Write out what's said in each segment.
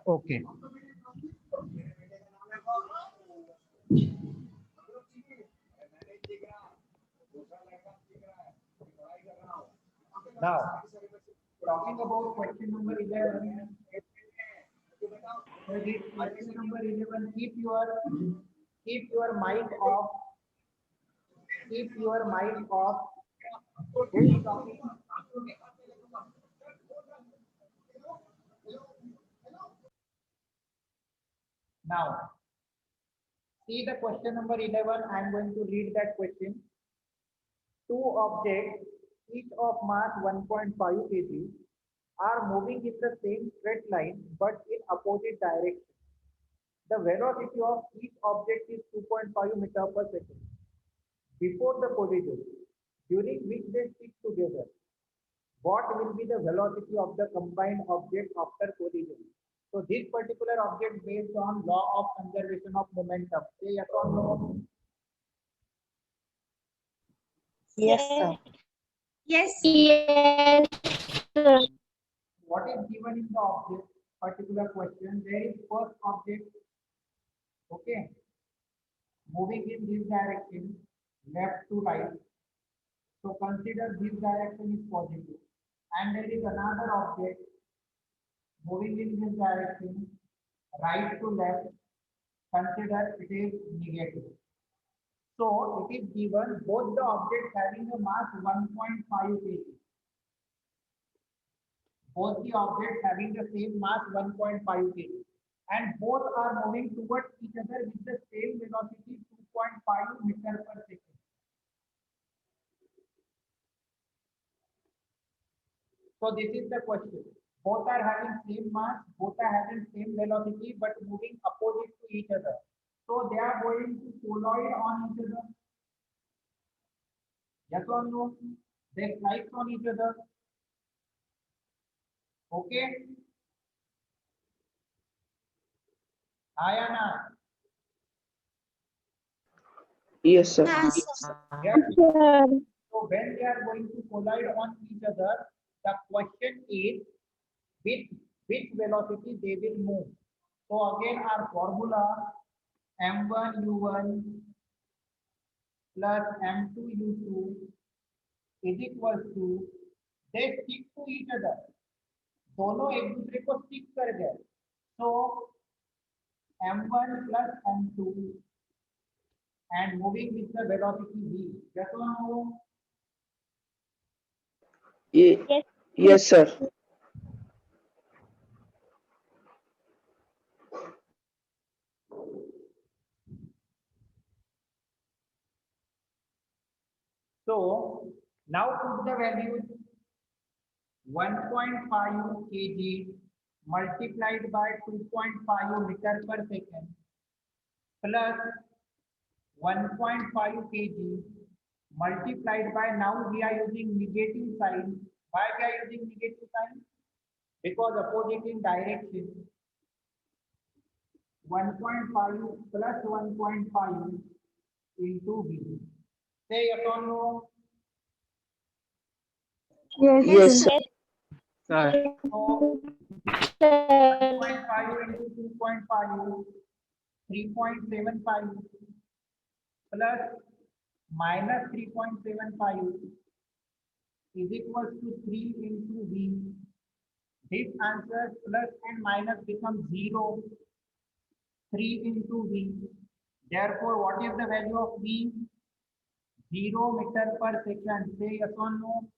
Okay. Now, talking about question number 11. So this question number 11, keep your mic off. Keep your mic off. Who is talking? Now, see the question number 11. I am going to read that question. Two objects, each of mass 1.5 kg, are moving in the same straight line but in opposite direction. The velocity of each object is 2.5 meter per second before the collision, during which they stick together. What will be the velocity of the combined object after collision? So this particular object based on law of conservation of momentum. Say yes or no. Yes, sir. Yes. Yes, sir. What is given in the object? Particular question. There is first object. Okay. Moving in this direction, left to right. So consider this direction is positive. And there is another object moving in this direction, right to left. Consider it is negative. So it is given both the objects having a mass 1.5 kg. Both the objects having the same mass 1.5 kg. And both are moving towards each other with the same velocity 2.5 meter per second. So this is the question. Both are having same mass, both are having same velocity, but moving opposite to each other. So they are going to collide on each other. Yes or no? They slide on each other. Okay? Ayana. Yes, sir. Yes. Yes. Sir. So when they are going to collide on each other, the question is which velocity they will move. So again our formula m1 u1 plus m2 u2 is equal to they stick to each other. दोनों एक दूसरे को stick कर गए. So m1 plus m2 and moving with the velocity v. Yes or no? Yes. Yes, sir. So now put the values 1.5 kg multiplied by 2.5 meter per second plus 1.5 kg multiplied by, now we are using negative sign. Why we are using negative sign? Because opposite in direction. 1.5 plus 1.5 into v. Say yes or no. Yes, sir. So Sir. 1.5 into 2.5, 3.75 plus minus 3.75 is equals to 3 into v. This answer plus and minus becomes 0. 3 into v. Therefore, what is the value of v? 0 meter per second. Say yes or no.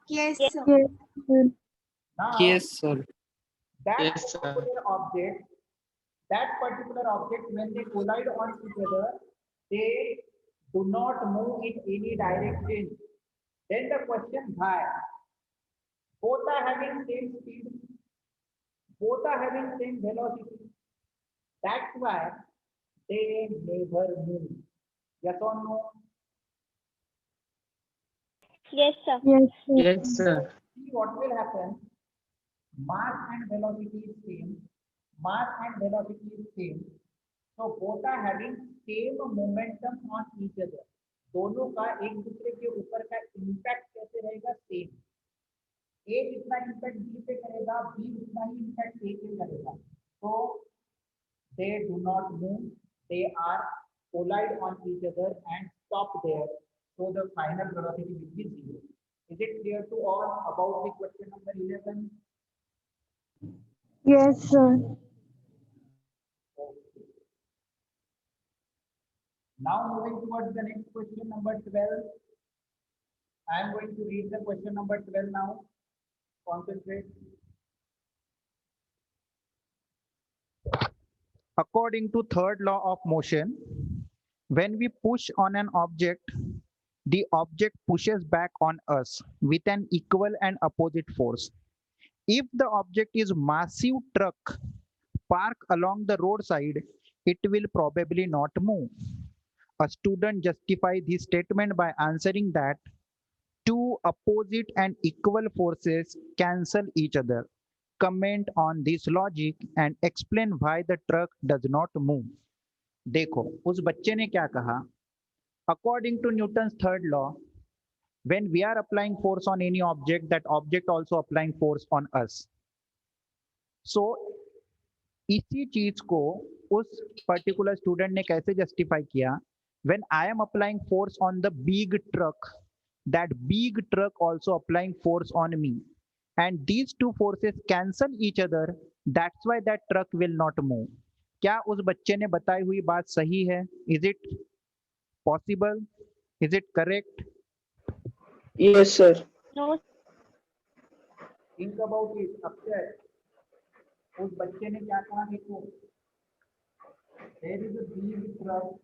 Yes. Yes, sir. Now, Yes, sir. that Yes, sir. particular object, when they collide on each other, they do not move in any direction. Then the question why? Both are having same speed, both are having same velocity. That's why they never move. Yes or no? Yes, sir. Yes, sir. See what will happen. Mass and velocity is same. Mass and velocity is same. So both are having same momentum on each other. दोनों का एक दूसरे के ऊपर का impact कैसे रहेगा? Same. ए जितना इम्पैक्ट बी पे करेगा, बी उतना ही इम्पैक्ट ए पे करेगा। तो they do not move, they are collide on each other and stop there, so the final velocity will be zero. Is it clear to all about the question number 11? Yes, sir. Okay. Now moving towards the next question number 12. I am going to read the question number 12 now. Concentrate. According to third law of motion, when we push on an object, the object pushes back on us with an equal and opposite force. If the object is massive truck parked along the roadside, it will probably not move. A student justifies this statement by answering that two opposite and equal forces cancel each other. Comment on this logic and explain why the truck does not move. देखो उस बच्चे ने क्या कहा, according to Newton's third law, when we are applying force on any object, that object also applying force on us. So इसी चीज को उस पर्टिकुलर स्टूडेंट ने कैसे जस्टिफाई किया, when I am applying force on the big truck, that big truck also applying force on me, and these two forces cancel each other, that's why that truck will not move. क्या उस बच्चे ने बताई हुई बात सही है? Is it possible? Is it correct? Yes, sir. No, Think about it. Akshay, उस बच्चे ने क्या कहा? देखो, there is a big truck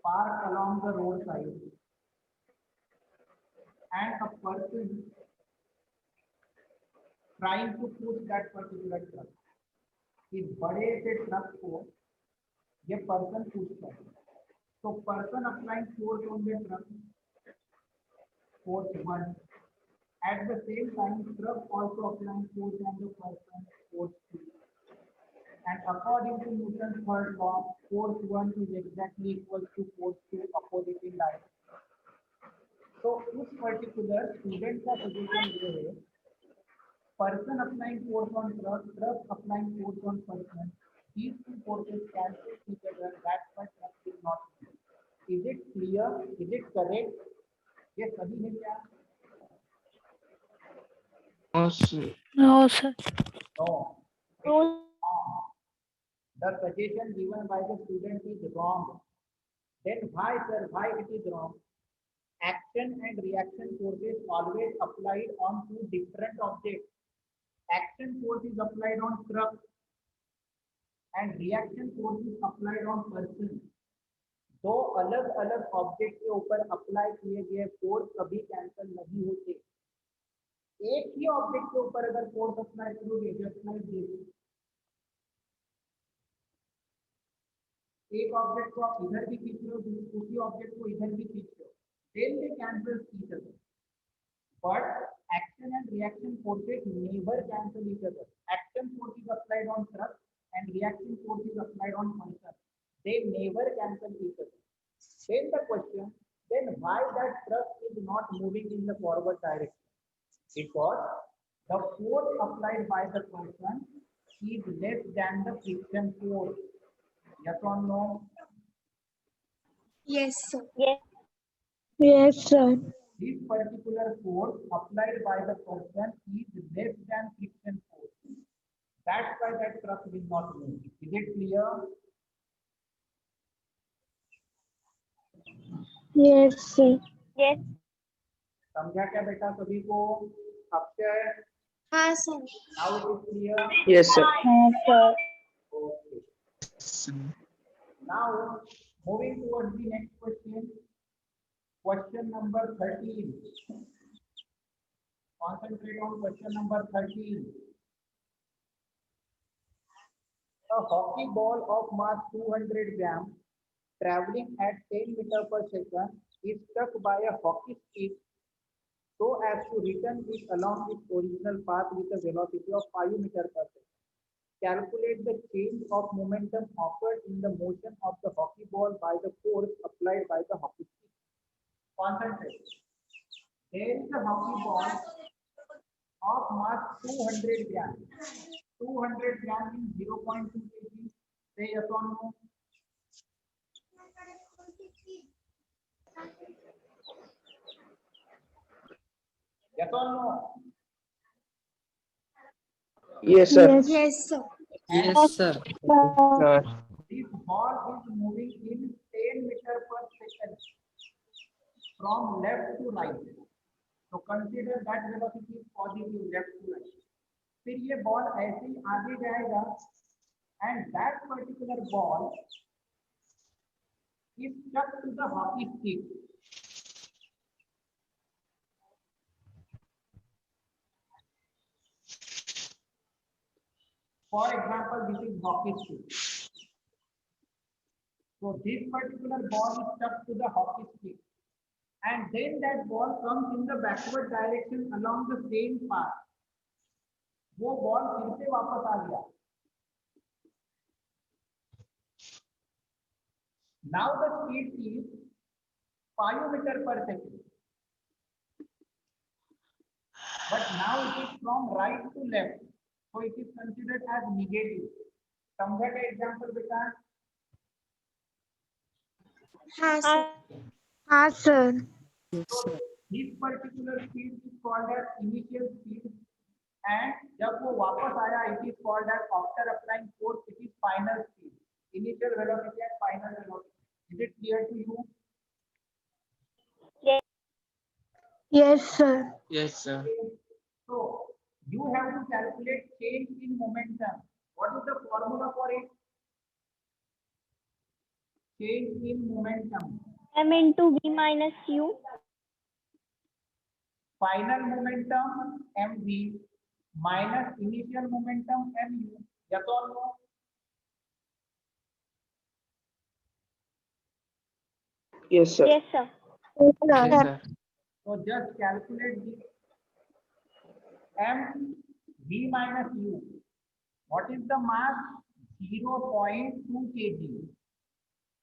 parked along the roadside, and a person trying to push that particular truck. इस बड़े से ट्रक को ये पर्सन पुश कर, तो person applying force on the truck, force 1. At the same time, truck also applying force on the person, force 2. And according to Newton's third law, force 1 is exactly equal to force 2 opposite in direction. तो उस particular student का suggestion ये है, person applying force on truck, truck applying force on person, these two forces cancel each other, that's why truck will not move. Is it clear? Is it correct? ये सही है क्या? No, sir. no, sir. No. No, The suggestion given by the student is wrong. Then why, sir? Why it is wrong? Action and reaction forces always applied on two different objects. Action force is applied on truck and reaction force is applied on person. दो अलग अलग object के ऊपर apply किए गए force कभी cancel नहीं होते। एक ही ऑब्जेक्ट के ऊपर अगर फोर्स अप्लाई करोगे, एक ऑब्जेक्ट को आप इधर भी खींच रहे हो, उसी ऑब्जेक्ट को इधर भी खींच रहे हो, then they cancel each other. But action and reaction forces never cancel each other. Action force is applied on truck and reaction force is applied on person. They never cancel each other. Then the question, then why that truck is not moving in the forward direction? Because the force applied by the person is less than the friction force. Yes or no? Yes, sir. yes, Yes, sir. This particular force applied by the person is less than friction force. That's why that truck will not move. Is it clear? Yes, sir. yes, समझा क्या बेटा सभी को? अक्षय, हाँ sir. now it is clear? Yes, sir. sir. Okay. Now moving towards the next question. Question number 13. Concentrate on question number 13. A hockey ball of mass 200 grams traveling at 10 meters per second is struck by a hockey stick so as to return it along its original path with a velocity of 5 meters per second. Calculate the change of momentum occurred in the motion of the hockey ball by the force applied by the hockey stick. Concentrate. There is a hockey ball of mass 200 grams. 200 grams means 0.2 kg. Say yes or no. Yes or no. Yes, sir. Yes, sir. And Yes, sir. Sir. this ball is moving in 10 meters per second from left to right. So consider that velocity is positive left to right. फिर ये ball ऐसे ही आगे जाएगा and that particular ball is stuck to the hockey stick. For example, this is hockey stick. So this particular ball is stuck to the hockey stick. And then that ball comes in the backward direction along the same path. वो ball फिर से वापस आ गया. Now the speed is 5 meters per second. But now it is from right to left. So it is considered as negative. समझा का example बेटा? हाँ sir. हाँ, sir. So this particular speed is called as initial speed. And जब वो वापस आया, it is called as after applying force, it is final speed. Initial velocity and final velocity. Is it clear to you? Yes, sir. Yes, sir. So you have to calculate change in momentum. What is the formula for it? Change in momentum. M into V minus U. Final momentum mv minus initial momentum mu. Yes or no? Yes, sir. Yes, sir. Yes, sir. So just calculate this m v minus u. What is the mass? 0.2 kg.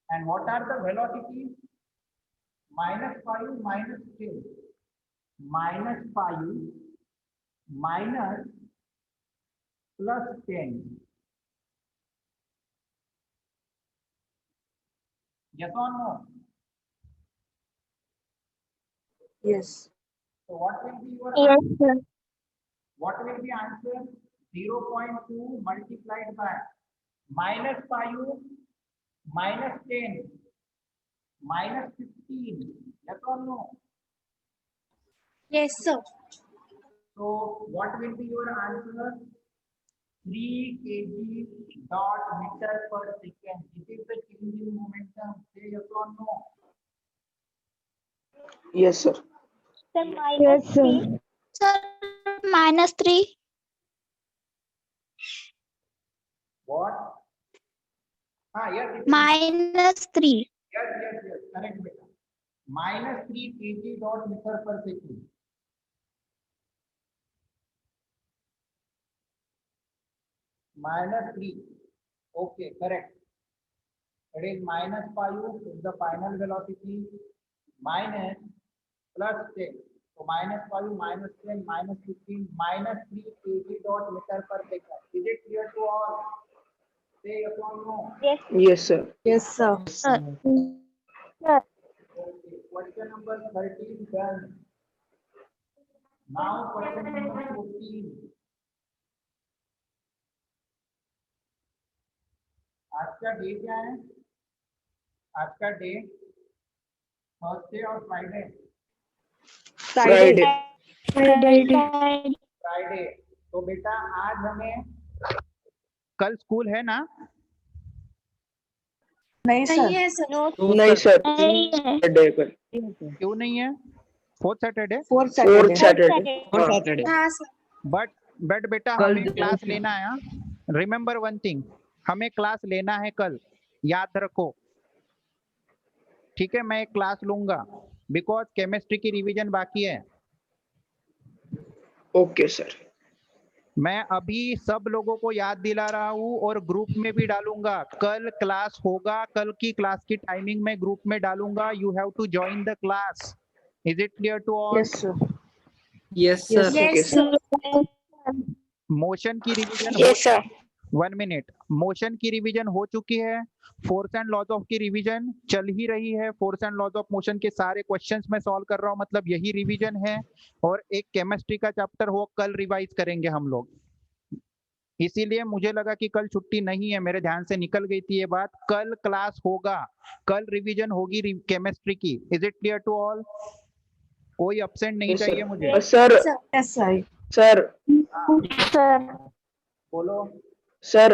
And what are the velocities? -5 minus 10. -5 minus plus 10. Yes or no? Yes. So what will be your Yes, sir. what will be answer? 0.2 multiplied by -5 minus 10 minus 15. Yes or no? Yes, sir. So what will be your answer? 3 kg dot meter per second. This is the change in momentum. Say yes or no? Yes, sir. Sir, minus Yes, sir. 3. Sir, -3. What? Yes, it is. -3. Yes, correct beta. -3 kg dot meter per second. -3. Okay, correct. It is -5 is the final velocity minus plus 10. So -5 minus 10 minus 15 minus 3 kg dot meter per second. Is it clear to all? Say yes or no? Yes, Yes, sir. Yes, sir. sir. Okay, question number 13 done. Now question number 14. आज का day क्या है? आज का day Thursday और Friday. Friday. Friday. तो बेटा आज हमें कल स्कूल है ना? नहीं, नहीं है सर. No, नहीं, sir. नहीं है. Saturday को. क्यों नहीं है? Fourth Saturday. Fourth Saturday. Saturday. For हाँ. Saturday. हाँ सर. बट बेटा कल हमें दो क्लास से- लेना है. रिमेंबर वन थिंग, हमें क्लास लेना है कल, याद रखो. ठीक है, मैं एक क्लास लूंगा बिकॉज केमिस्ट्री की रिवीजन बाकी है. Okay, sir. मैं अभी सब लोगों को याद दिला रहा हूँ और ग्रुप में भी डालूंगा. कल क्लास होगा, कल की क्लास की टाइमिंग में ग्रुप में डालूंगा. You have to join the class. Is it clear to all? Yes, sir. Yes, Yes, sir. sir. Yes, sir. Motion की revision Yes, sir. 1 minute, motion की रिवीजन हो चुकी है, फोर्स एंड लॉज ऑफ की revision चल ही रही है। Force and laws of motion के सारे क्वेश्चंस मैं सॉल्व कर रहा हूं, मतलब यही रिवीजन है। और एक केमिस्ट्री का चैप्टर वो कल रिवाइज करेंगे हम लोग, इसीलिए मुझे लगा कि कल छुट्टी नहीं है, मेरे ध्यान से निकल गई थी ये बात। कल क्लास होगा, कल रिवीजन होगी केमिस्ट्री की। Is it clear to all? कोई अपसेंट नहीं Yes, चाहिए sir. मुझे। Sir Sir. Yes, sir. Sir sir. बोलो सर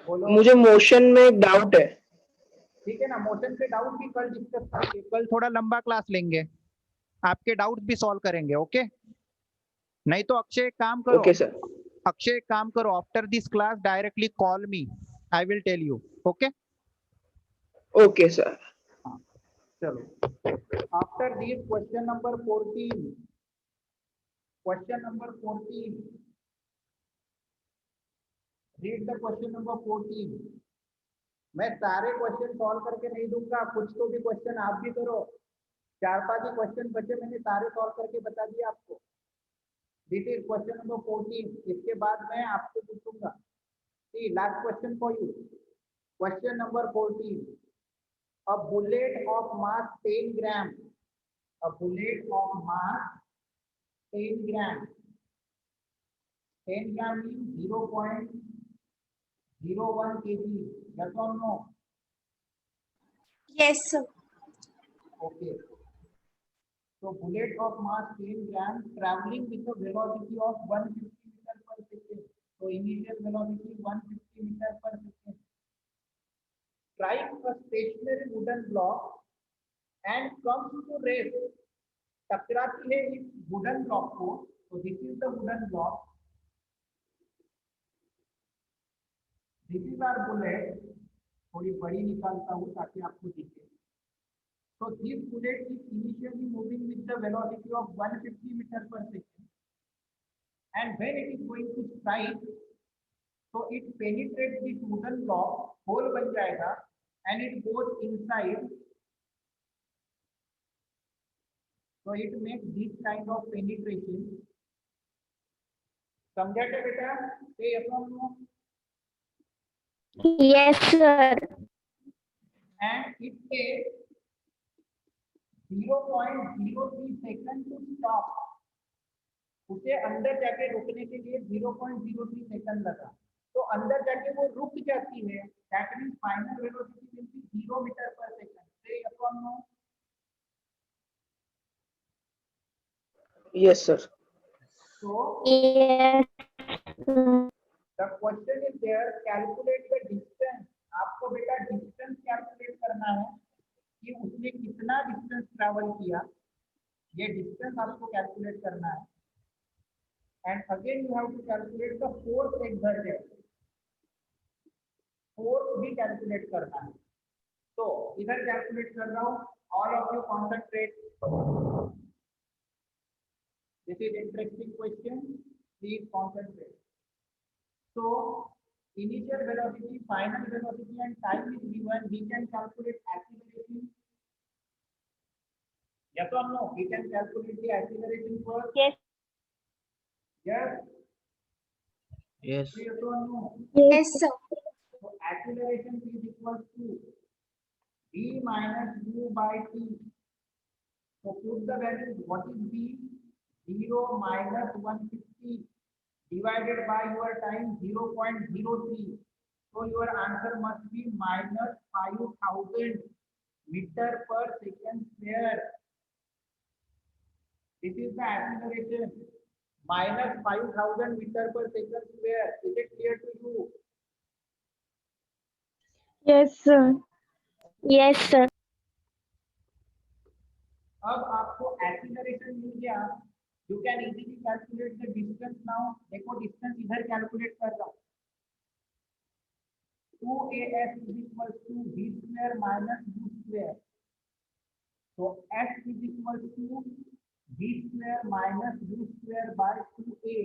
बोलो। मुझे मोशन में एक डाउट है। ठीक है ना, मोशन के डाउट भी कल डिस्कस करेंगे, कल थोड़ा लंबा क्लास लेंगे, आपके डाउट भी सॉल्व करेंगे। ओके, नहीं तो अक्षय एक काम करो, ओके सर। अक्षय एक काम करो, after this class directly call me, I will tell you. Okay okay sir. चलो, after this question number 14, question number 14, read the question number 14। मैं सारे क्वेश्चन सॉल्व करके नहीं दूंगा, कुछ तो भी क्वेश्चन आप भी करो। 4-5 ही क्वेश्चन बचे, मैंने सारे सॉल्व करके बता दिए आपको। दिस इज क्वेश्चन नंबर 14, इसके बाद मैं आपसे पूछूंगा। See, last question for you. Question number 14. A bullet of mass 10 gram. A bullet of mass 10 gram. 10 gram means 0.01 kg. Yes or no? Yes, sir. Okay. So bullet of mass 10 gram traveling with a velocity of 150 meter per second. So initial velocity 150 meter per second. Strike a stationary wooden block and comes to rest. टकराती है इस wooden block को, तो this is the wooden block, this is our bullet. थोड़ी बड़ी निकालता हूँ ताकि आपको दिखे। So this bullet is initially moving with the velocity of 150 meter per second, and when it is going to strike, so it penetrates this wooden block, hole बन जाएगा, and it goes inside. So it makes this kind of penetration. समझा क्या बेटा? Say yes or no? Yes, sir. And it takes 0.03 second to stop. उसे अंदर जाके रुकने के लिए 0.03 सेकंड लगा, तो अंदर जाके वो रुक जाती है। That means final velocity will be 0 metre पर सेकंड। से यस और no? Yes sir. So Yes. the question is there, calculate the distance। आपको बेटा डिस्टेंस कैलकुलेट करना है कि उसने कितना डिस्टेंस ट्रैवल किया, ये डिस्टेंस आपको कैलकुलेट करना है। And again you have to calculate the force exerted, force भी कैलकुलेट करना है। तो इधर कैलकुलेट कर रहा हूँ, all of you concentrate, this is interesting question, please concentrate. So initial velocity, final velocity and time is given. We can calculate acceleration. Yes or no? We can calculate the acceleration first. Yes. Yes. Yes. Yes or no? Yes, sir. So acceleration is equal to v minus u by t. So put the values. What is v? 0 minus 150 divided by your time 0.03. So your answer must be minus 5000 meter per second square. This is the acceleration, minus 5000 meter per second square. Is it clear to you? Yes, sir. Yes, sir. अब आपको acceleration मिल गया, you can easily calculate the distance now. देखो distance इधर calculate कर रहा हूँ, 2as is equal to v square minus u square. So s is equal to v square minus u square by 2a.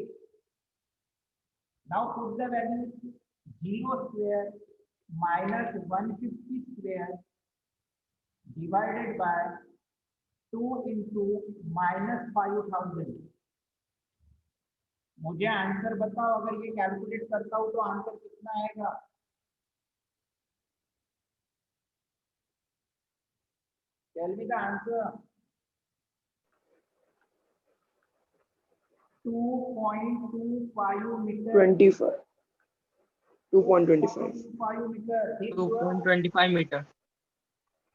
Now put the values, 0 square minus 150 square divided by 2 into -5000। मुझे answer बताओ, अगर ये calculate करता हूं तो answer कितना आएगा? Tell me the answer. 2.25 metre. 25. 2.25. 2.25 metre, ठीक हुआ? 2.25 मीटर.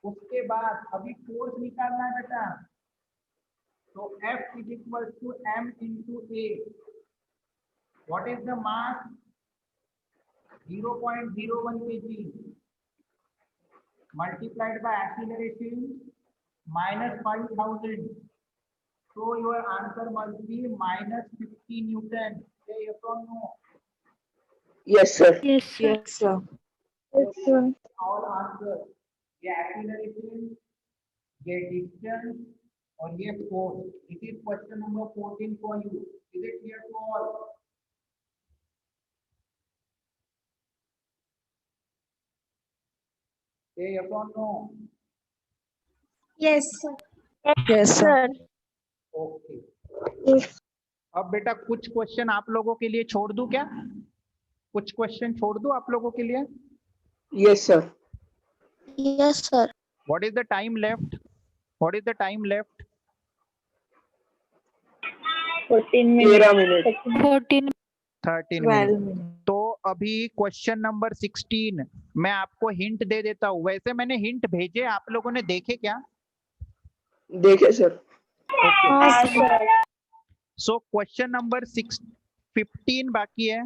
उसके बाद अभी फोर्स निकालना है बेटा, तो F is equal to m into A. What is the mass? 0.01 kg multiplied by acceleration -5000. So your answer must be -50 Newton. Say yes or no? Yes, sir. Yes, sir. Yes, sir. Yes, sir. All answer. ये acceleration, ये distance और ये force. It is question number 14 for you. Is it clear to all? Say yes or no? Yes, sir. Yes, sir. Sir. Okay. Yes. अब बेटा कुछ question आप लोगों के लिए छोड़ दूं क्या? कुछ क्वेश्चन छोड़ दूं आप लोगों के लिए? Yes, sir. Yes, sir. What is the time left? What is the time left? 14 13 minutes. minutes. 14. 13 12 minute. minutes. तो अभी क्वेश्चन नंबर 16 मैं आपको हिंट दे देता हूँ। वैसे मैंने हिंट भेजे, आप लोगों ने देखे क्या? देखे, sir. हाँ, sir. सो क्वेश्चन नंबर 15 बाकी है।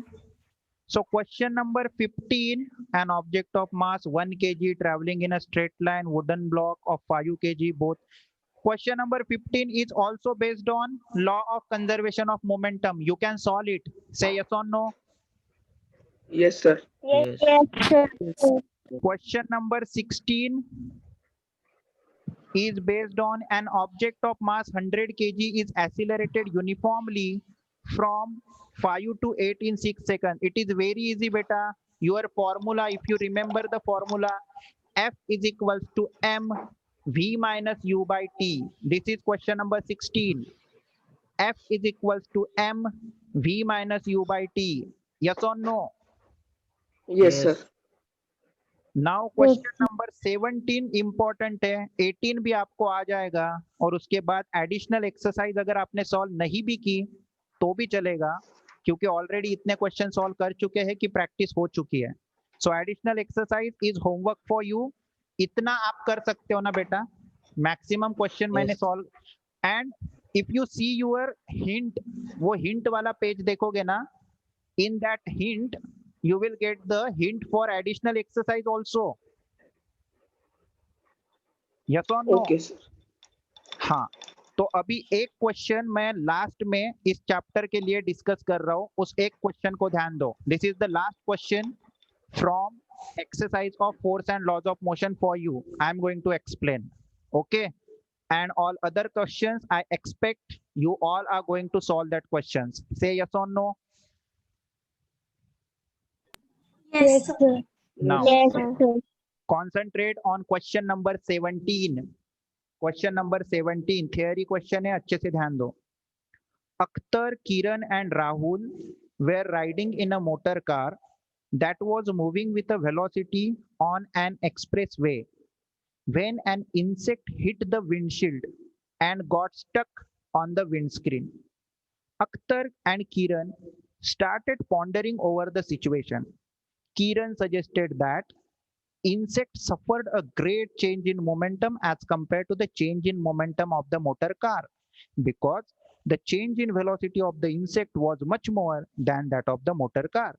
So question number 15, an object of mass 1 kg traveling in a straight line, wooden block of 5 kg both. Question number 15 is also based on law of conservation of momentum. You can solve it. Say yes or no. Yes, sir. Yes, Yes. sir. Question number 16 is based on an object of mass 100 kg is accelerated uniformly from 5 to 8 in 6 seconds. It is very easy, beta. Your formula, if you remember the formula, F is equals to m v minus u by t. This is question number 16. F is equals to m v minus u by t. Yes or no? Yes, sir. Now question number 17 important है। 18 भी आपको आ जाएगा और उसके बाद additional exercise अगर आपने solve नहीं भी की तो भी चलेगा, क्योंकि ऑलरेडी इतने क्वेश्चन सॉल्व कर चुके हैं कि प्रैक्टिस हो चुकी है। So additional exercise is homework for you. इतना आप कर सकते हो ना बेटा? मैक्सिमम क्वेश्चन मैंने Yes. Solve, and if you see your hint, वो हिंट वाला पेज देखोगे ना, in that hint you will get the hint for additional exercise also. Yes or no? Okay, sir. हाँ, तो अभी एक क्वेश्चन मैं लास्ट में इस चैप्टर के लिए डिस्कस कर रहा हूँ, उस एक क्वेश्चन को ध्यान दो। This is the last question from exercise of force and laws of motion for you. I am going to explain. Okay, and all other questions I expect you all are going to solve that questions. Say yes or no. Yes, sir. Now Yes, sir. concentrate on question number 17. Question number 17 theory question है, अच्छे से ध्यान दो। Akhtar, Kiran and Rahul were riding in a motor car that was moving with a velocity on an expressway when an insect hit the windshield and got stuck on the windscreen. Akhtar and Kiran started pondering over the situation. Kiran suggested that insect suffered a great change in momentum as compared to the change in momentum of the motor car, because the change in velocity of the insect was much more than that of the motor car.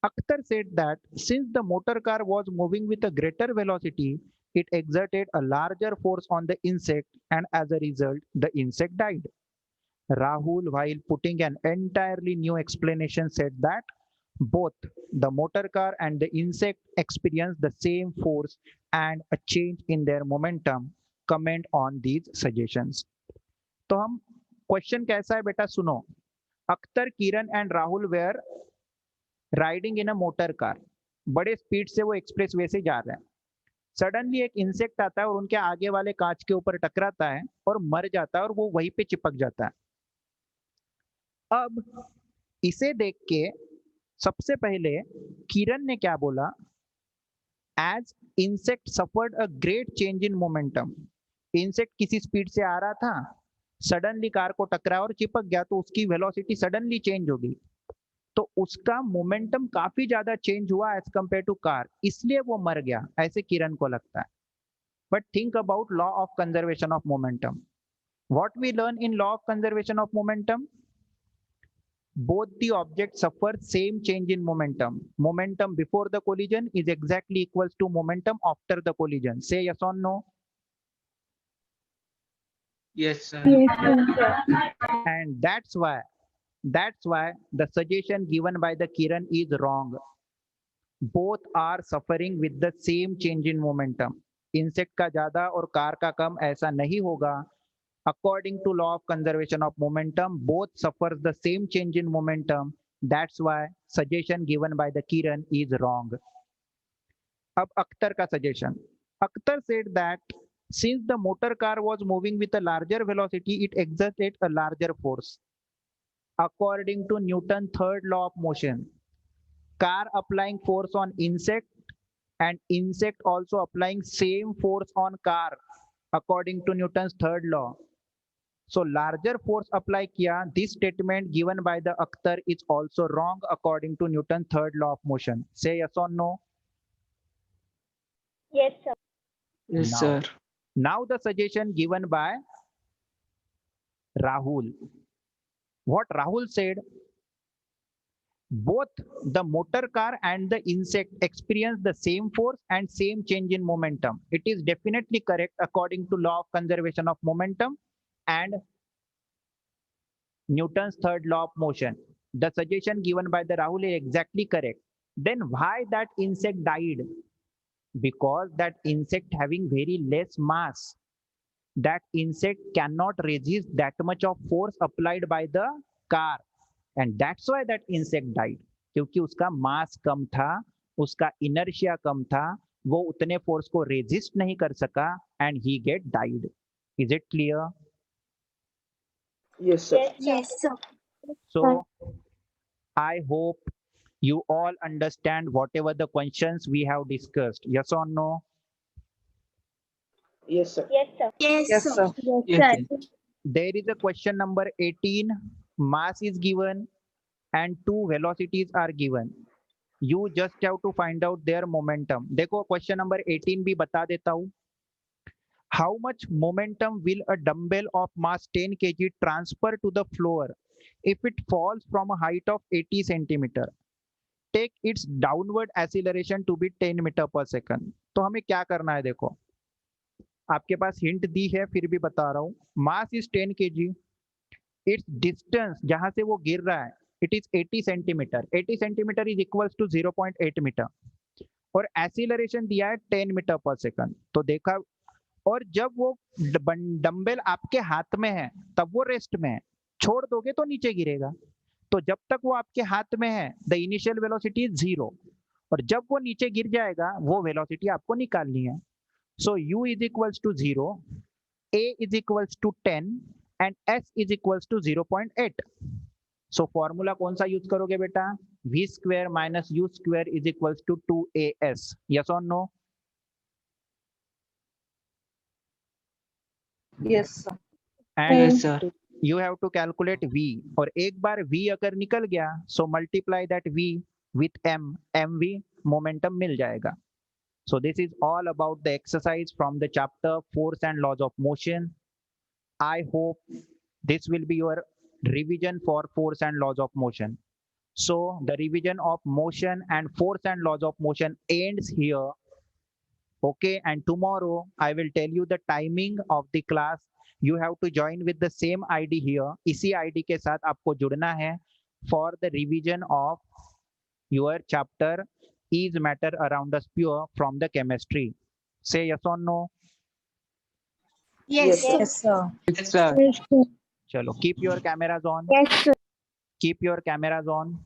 Akhtar said that since the motor car was moving with a greater velocity, it exerted a larger force on the insect, and as a result, the insect died. Rahul, while putting an entirely new explanation, said that both the motor car and the insect experienced the same force and a change in their momentum. Comment on these suggestions. तो हम question कैसा है बेटा सुनो। Akhtar, Kiran and Rahul were riding in a motor car. बड़े speed से वो express way से जा रहे हैं। सडनली एक इंसेक्ट आता है और उनके आगे वाले कांच के ऊपर टकराता है और मर जाता है और वो वहीं पे चिपक जाता है। अब इसे देख के सबसे पहले किरण ने क्या बोला, as insect suffered a great change in momentum. Insect किसी स्पीड से आ रहा था, सडनली कार को टकराया और चिपक गया, तो उसकी वेलोसिटी सडनली चेंज हो गई, तो उसका मोमेंटम काफी ज्यादा चेंज हुआ एज कंपेयर टू कार, इसलिए वो मर गया, ऐसे किरण को लगता है। But think about law of conservation of momentum. What we learn in law of conservation of momentum? Both the objects suffer same change in momentum. Momentum before the collision is exactly equals to momentum after the collision. Say yes or no. Yes, sir. Yes, sir. And that's why the suggestion given by the Kiran is wrong. Both are suffering with the same change in momentum. Insect का ज्यादा और car का कम ऐसा नहीं होगा. According to law of conservation of momentum, both suffers the same change in momentum. That's why suggestion given by the Kiran is wrong. अब अख्तर का suggestion. Akhtar said that since the motor car was moving with a larger velocity, it exerted a larger force. According to Newton's third law of motion, car applying force on insect and insect also applying same force on car according to Newton's third law. So larger force apply kiya, this statement given by the Akhtar is also wrong according to Newton's third law of motion. Say yes or no. Yes, sir. Yes, Now- sir. Now the suggestion given by Rahul. What Rahul said, both the motor car and the insect experience the same force and same change in momentum. It is definitely correct according to law of conservation of momentum and Newton's third law of motion. The suggestion given by the Rahul is exactly correct. Then why that insect died? Because that insect having very less mass. That insect cannot resist that much of force applied by the car. And that's why that insect died. क्योंकि उसका मास कम था, उसका inertia कम था, वो उतने force को resist नहीं कर सका and he get died. Is it clear? Yes, sir. Yes, sir. So I hope you all understand whatever the questions we have discussed. Yes or no? Yes, sir. Yes, sir. Yes, Yes, sir. sir. Yes, Yes, sir. There is a question number 18. Mass is given and two velocities are given. You just have to find out their momentum. देखो question number 18 भी बता देता हूँ. How much momentum will a dumbbell of mass 10 kg transfer to the floor if it falls from a height of 80 centimeter? Take its downward acceleration to be 10 meter per second. तो हमें क्या करना है देखो, आपके पास हिंट दी है फिर भी बता रहा हूँ. Mass is 10 kg. It's distance जहां से वो गिर रहा है it is 80 centimetre. 80 centimetre is equals to 0.8 metre और एक्सीलरेशन दिया है 10 मीटर पर सेकंड. तो देखा, और जब वो डंबल आपके हाथ में है तब वो रेस्ट में है, छोड़ दोगे तो नीचे गिरेगा. तो जब तक वो आपके हाथ में है द इनिशियल वेलोसिटी इज 0 और जब वो नीचे गिर जाएगा वो वेलोसिटी आपको निकालनी है. So u is equals to 0, a is equals to 10 and s is equals to 0.8. So formula कौन सा यूज करोगे बेटा? v square minus u square is equals to 2as. Yes और no? Yes, sir. And Yes, sir. you have to calculate v, और एक बार v अगर निकल गया so multiply that v with mv momentum मिल जाएगा. So this is all about the exercise from the chapter Force and Laws of Motion. I hope this will be your revision for force and laws of motion. So the revision of motion and force and laws of motion ends here. Okay, and tomorrow I will tell you the timing of the class. You have to join with the same ID here. इसी ID के साथ आपको जुड़ना है for the revision of your chapter is matter around the sphere from the chemistry. Say yes or no? Yes, sir. Yes, sir. Yes, sir. Yes, sir. Chalo, keep your cameras on. Yes, sir. Keep your cameras on.